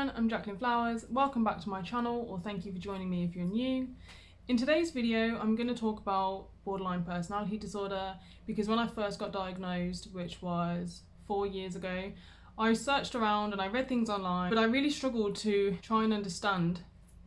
everyone, I'm Jacqueline Flowers. Welcome back to my channel, or thank you for joining me if you're new. In today's video, I'm going to talk about borderline personality disorder because when I first got diagnosed, which was 4 years ago, I searched around and I read things online, but I really struggled to try and understand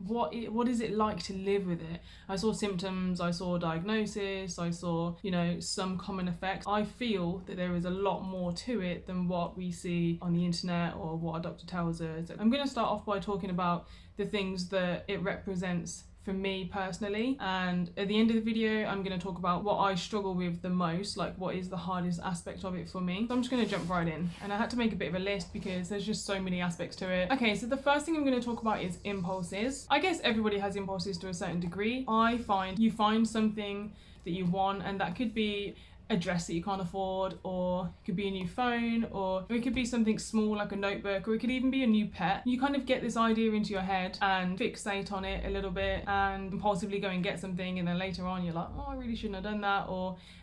what is it like to live with it. I saw symptoms, I saw diagnosis, I saw, some common effects. I feel that there is a lot more to it than what we see on the internet or what a doctor tells us. I'm going to start off by talking about the things that it represents for me personally, and at the end of the video I'm going to talk about what I struggle with the most, like what is the hardest aspect of it for me. So I'm just going to jump right in, and I had to make a bit of a list because there's just so many aspects to it. Okay, so the first thing I'm going to talk about is impulses. I guess everybody has impulses to a certain degree. I find you find something that you want, and that could be a dress that you can't afford, or it could be a new phone, or it could be something small like a notebook, or it could even be a new pet. You kind of get this idea into your head and fixate on it a little bit and impulsively go and get something, and then later on you're like, oh, I really shouldn't have done that.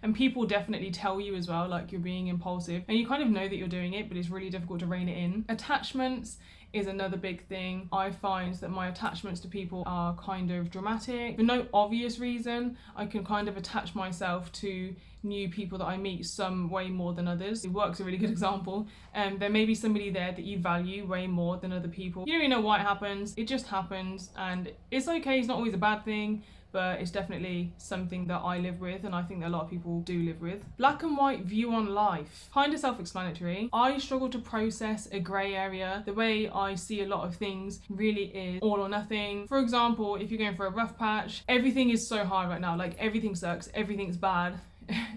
And people definitely tell you as well, like, you're being impulsive, and you kind of know that you're doing it, but it's really difficult to rein it in. Attachments is another big thing. I find that my attachments to people are kind of dramatic. For no obvious reason, I can kind of attach myself to new people that I meet some way more than others. Work's a really good example. There may be somebody there that you value way more than other people. You don't really know why it happens. It just happens, and it's okay. It's not always a bad thing, but it's definitely something that I live with, and I think that a lot of people do live with. Black and white view on life. Kind of self-explanatory. I struggle to process a grey area. The way I see a lot of things really is all or nothing. For example, if you're going for a rough patch, everything is so hard right now. Like, everything sucks, everything's bad.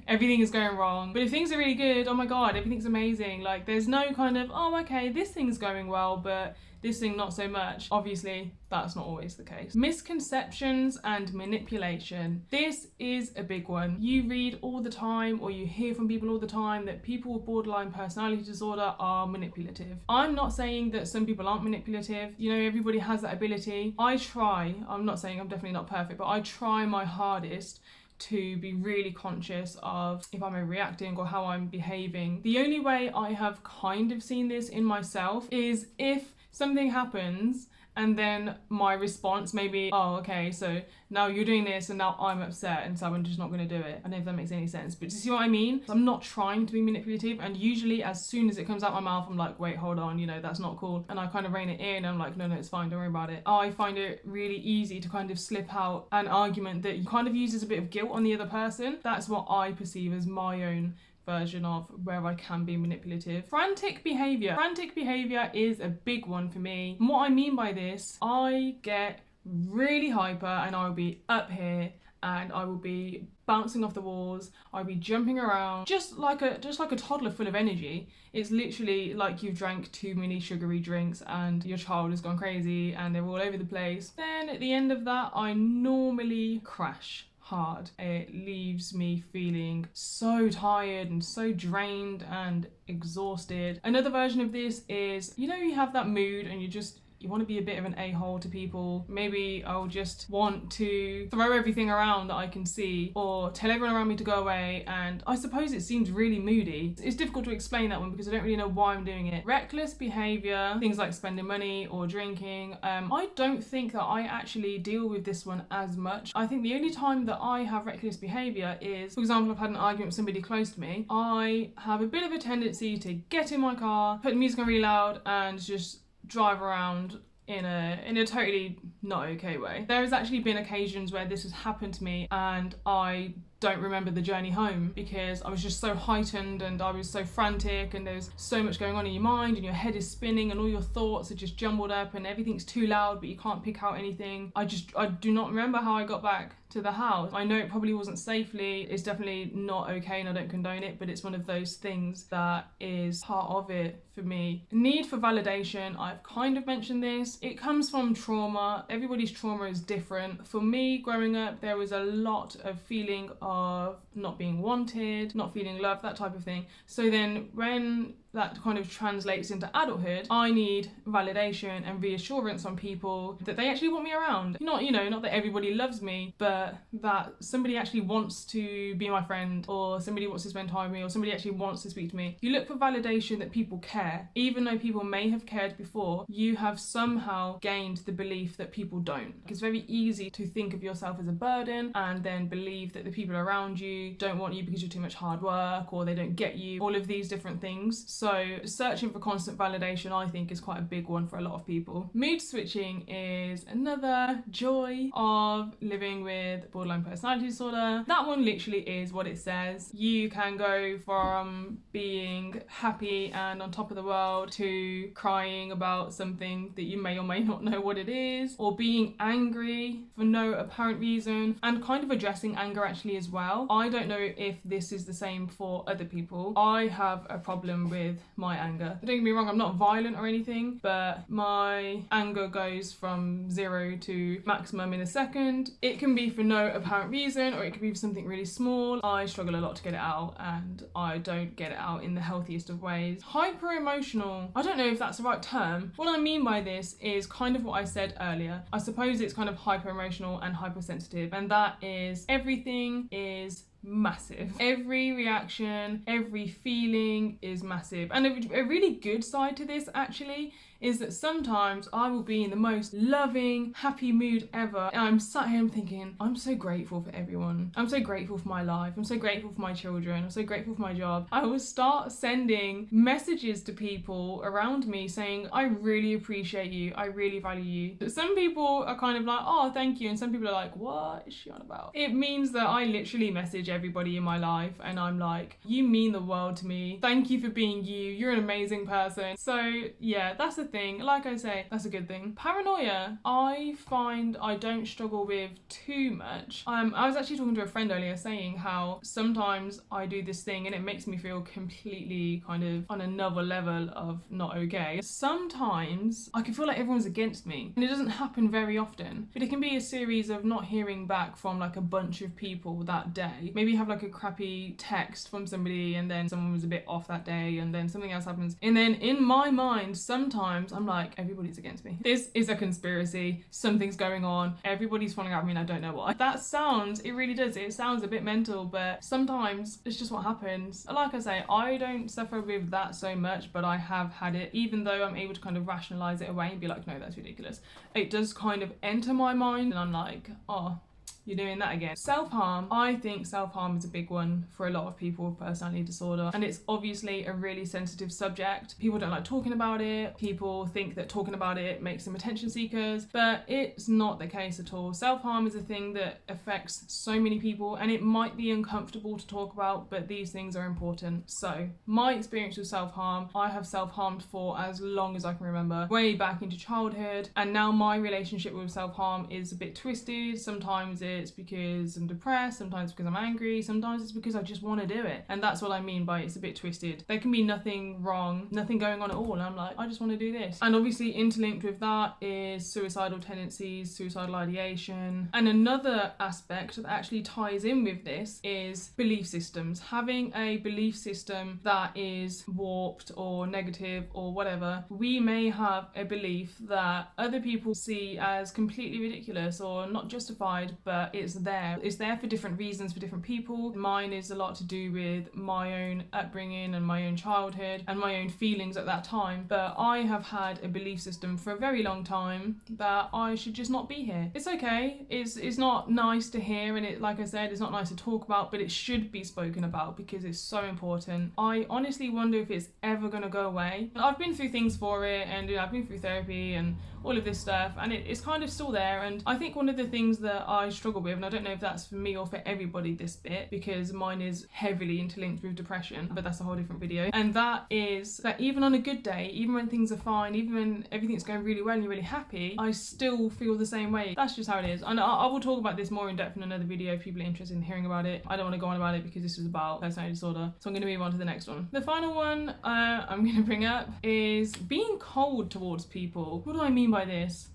Everything is going wrong. But if things are really good, oh my god, everything's amazing. Like, there's no kind of, oh, okay, this thing's going well, but this thing not so much. Obviously, that's not always the case. Misconceptions and manipulation. This is a big one. You read all the time, or you hear from people all the time, that people with borderline personality disorder are manipulative. I'm not saying that some people aren't manipulative. Everybody has that ability. I'm not saying I'm definitely not perfect, but I try my hardest to be really conscious of if I'm overreacting or how I'm behaving. The only way I have kind of seen this in myself is if something happens and then my response may be, oh, okay, so now you're doing this and now I'm upset, and so I'm just not going to do it. I don't know if that makes any sense, but do you see what I mean? I'm not trying to be manipulative, and usually as soon as it comes out my mouth, I'm like, wait, hold on, that's not cool. And I kind of rein it in. I'm like, no, it's fine, don't worry about it. I find it really easy to kind of slip out an argument that you kind of use as a bit of guilt on the other person. That's what I perceive as my own version of where I can be manipulative. Frantic behaviour. Frantic behaviour is a big one for me. And what I mean by this, I get really hyper and I will be up here and I will be bouncing off the walls. I'll be jumping around just like a toddler full of energy. It's literally like you've drank too many sugary drinks and your child has gone crazy and they're all over the place. Then at the end of that, I normally crash hard. It leaves me feeling so tired and so drained and exhausted. Another version of this is, you have that mood and you want to be a bit of an a-hole to people. Maybe I'll just want to throw everything around that I can see, or tell everyone around me to go away, and I suppose it seems really moody. It's difficult to explain that one because I don't really know why I'm doing it. Reckless behaviour, things like spending money or drinking. I don't think that I actually deal with this one as much. I think the only time that I have reckless behaviour is, for example, I've had an argument with somebody close to me. I have a bit of a tendency to get in my car, put the music on really loud, and just drive around in a totally not okay way. There has actually been occasions where this has happened to me and I don't remember the journey home because I was just so heightened and I was so frantic, and there's so much going on in your mind and your head is spinning and all your thoughts are just jumbled up and everything's too loud but you can't pick out anything. I do not remember how I got back to the house. I know it probably wasn't safely. It's definitely not okay and I don't condone it, but it's one of those things that is part of it for me. Need for validation. I've kind of mentioned this. It comes from trauma. Everybody's trauma is different. For me, growing up, there was a lot of feeling of not being wanted, not feeling loved, that type of thing. So then when that kind of translates into adulthood, I need validation and reassurance from people that they actually want me around. Not, not that everybody loves me, but that somebody actually wants to be my friend, or somebody wants to spend time with me, or somebody actually wants to speak to me. You look for validation that people care. Even though people may have cared before, you have somehow gained the belief that people don't. It's very easy to think of yourself as a burden and then believe that the people around you don't want you because you're too much hard work, or they don't get you, all of these different things. So searching for constant validation, I think, is quite a big one for a lot of people. Mood switching is another joy of living with borderline personality disorder. That one literally is what it says. You can go from being happy and on top of the world to crying about something that you may or may not know what it is, or being angry for no apparent reason, and kind of addressing anger actually as well. I don't know if this is the same for other people. I have a problem with my anger. Don't get me wrong, I'm not violent or anything, but my anger goes from 0 to maximum in a second. It can be for no apparent reason, or it could be for something really small. I struggle a lot to get it out, and I don't get it out in the healthiest of ways. Hyperemotional. I don't know if that's the right term. What I mean by this is kind of what I said earlier. I suppose it's kind of hyperemotional and hypersensitive, and that is everything is massive. Every reaction, every feeling is massive. And a really good side to this actually is that sometimes I will be in the most loving, happy mood ever, and I'm sat here and thinking, I'm so grateful for everyone. I'm so grateful for my life. I'm so grateful for my children. I'm so grateful for my job. I will start sending messages to people around me saying, I really appreciate you. I really value you. But some people are kind of like, oh, thank you. And some people are like, what is she on about? It means that I literally message everybody in my life and I'm like, you mean the world to me. Thank you for being you. You're an amazing person. So yeah, that's the thing. Like I say, that's a good thing. Paranoia, I find I don't struggle with too much. I was actually talking to a friend earlier saying how sometimes I do this thing and it makes me feel completely kind of on another level of not okay. Sometimes I can feel like everyone's against me, and it doesn't happen very often, but it can be a series of not hearing back from like a bunch of people that day. Maybe you have like a crappy text from somebody and then someone was a bit off that day and then something else happens. And then in my mind, sometimes I'm like, everybody's against me. This is a conspiracy. Something's going on. Everybody's falling out of me and I don't know why. That sounds, it really does. It sounds a bit mental, but sometimes it's just what happens. Like I say, I don't suffer with that so much, but I have had it, even though I'm able to kind of rationalize it away and be like, no, that's ridiculous. It does kind of enter my mind and I'm like, oh, you're doing that again. Self-harm. I think self-harm is a big one for a lot of people with personality disorder, and it's obviously a really sensitive subject. People don't like talking about it. People think that talking about it makes them attention seekers, but it's not the case at all. Self-harm is a thing that affects so many people, and it might be uncomfortable to talk about, but these things are important. So my experience with self-harm, I have self-harmed for as long as I can remember, way back into childhood, and now my relationship with self-harm is a bit twisted. Sometimes it's because I'm depressed, sometimes because I'm angry, sometimes it's because I just want to do it. And that's what I mean by it's a bit twisted. There can be nothing wrong, nothing going on at all. And I'm like, I just want to do this. And obviously interlinked with that is suicidal tendencies, suicidal ideation. And another aspect that actually ties in with this is belief systems. Having a belief system that is warped or negative or whatever. We may have a belief that other people see as completely ridiculous or not justified, but it's there. It's there for different reasons for different people. Mine is a lot to do with my own upbringing and my own childhood and my own feelings at that time. But I have had a belief system for a very long time that I should just not be here. It's okay. It's not nice to hear, and it, like I said, it's not nice to talk about, but it should be spoken about because it's so important. I honestly wonder if it's ever going to go away. I've been through things for it, and I've been through therapy and all of this stuff, and it's kind of still there. And I think one of the things that I struggle with, and I don't know if that's for me or for everybody this bit, because mine is heavily interlinked with depression, but that's a whole different video, and that is that even on a good day, even when things are fine, even when everything's going really well and you're really happy, I still feel the same way. That's just how it is. And I will talk about this more in depth in another video if people are interested in hearing about it. I don't want to go on about it because this is about personality disorder, so I'm going to move on to the next one. The final one I'm going to bring up is being cold towards people. What do I mean by this?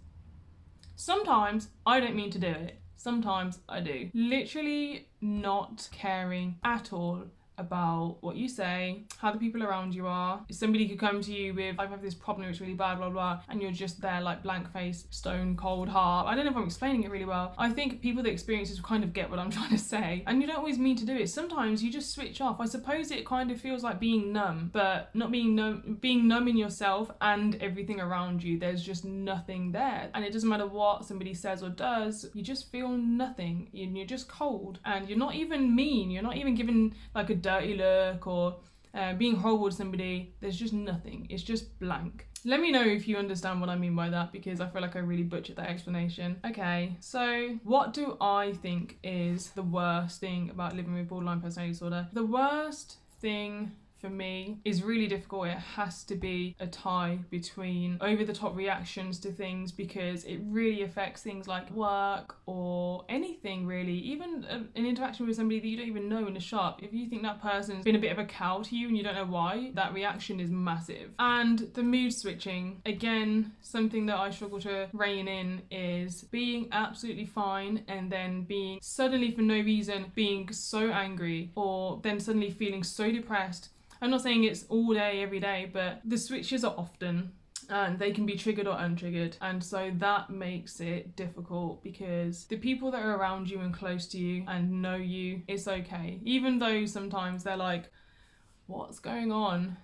Sometimes I don't mean to do it. Sometimes I do. Literally not caring at all about what you say, how the people around you are. Somebody could come to you with, I have this problem, it's really bad, blah, blah, and you're just there like blank face, stone cold heart. I don't know if I'm explaining it really well. I think people that experience this kind of get what I'm trying to say, and you don't always mean to do it. Sometimes you just switch off. I suppose it kind of feels like being numb, but not being numb, being numb in yourself and everything around you. There's just nothing there, and it doesn't matter what somebody says or does, you just feel nothing, and you're just cold, and you're not even mean, you're not even giving like a dirty look or being horrible to somebody. There's just nothing. It's just blank. Let me know if you understand what I mean by that, because I feel like I really butchered that explanation. Okay, so what do I think is the worst thing about living with borderline personality disorder? The worst thing for me is really difficult. It has to be a tie between over-the-top reactions to things, because it really affects things like work or anything really. Even an interaction with somebody that you don't even know in a shop. If you think that person's been a bit of a cow to you and you don't know why, that reaction is massive. And the mood switching, again, something that I struggle to rein in is being absolutely fine and then being suddenly, for no reason, being so angry, or then suddenly feeling so depressed. I'm not saying it's all day, every day, but the switches are often, and they can be triggered or untriggered. And so that makes it difficult, because the people that are around you and close to you and know you, it's okay. Even though sometimes they're like, what's going on?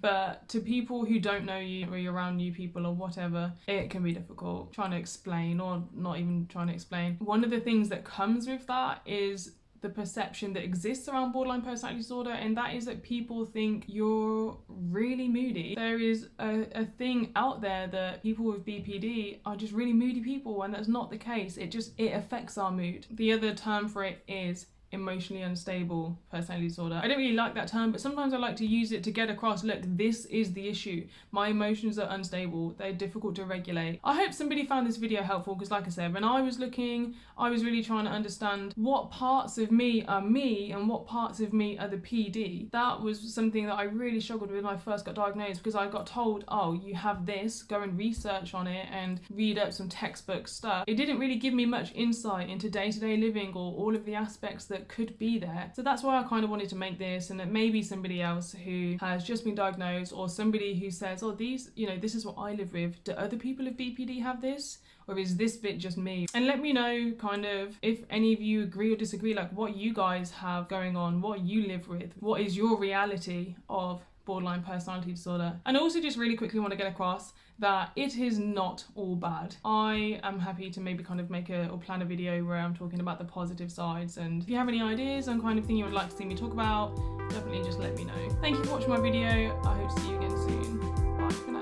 But to people who don't know you, or you're around new people or whatever, it can be difficult trying to explain, or not even trying to explain. One of the things that comes with that is the perception that exists around borderline personality disorder, and that is that people think you're really moody. There is a thing out there that people with BPD are just really moody people, and that's not the case. It affects our mood. The other term for it is emotionally unstable personality disorder. I don't really like that term, but sometimes I like to use it to get across, look, this is the issue. My emotions are unstable. They're difficult to regulate. I hope somebody found this video helpful, because like I said, when I was looking, I was really trying to understand what parts of me are me and what parts of me are the PD. That was something that I really struggled with when I first got diagnosed, because I got told, oh, you have this, go and research on it and read up some textbook stuff. It didn't really give me much insight into day-to-day living or all of the aspects that could be there. So that's why I kind of wanted to make this, and that maybe somebody else who has just been diagnosed, or somebody who says, oh, these, you know, this is what I live with. Do other people with BPD have this? Or is this bit just me? And let me know kind of if any of you agree or disagree, like what you guys have going on, what you live with, what is your reality of borderline personality disorder. And also just really quickly want to get across that it is not all bad. I am happy to maybe kind of make or plan a video where I'm talking about the positive sides, and if you have any ideas on kind of thing you would like to see me talk about, definitely just let me know. Thank you for watching my video. I hope to see you again soon. Bye for now.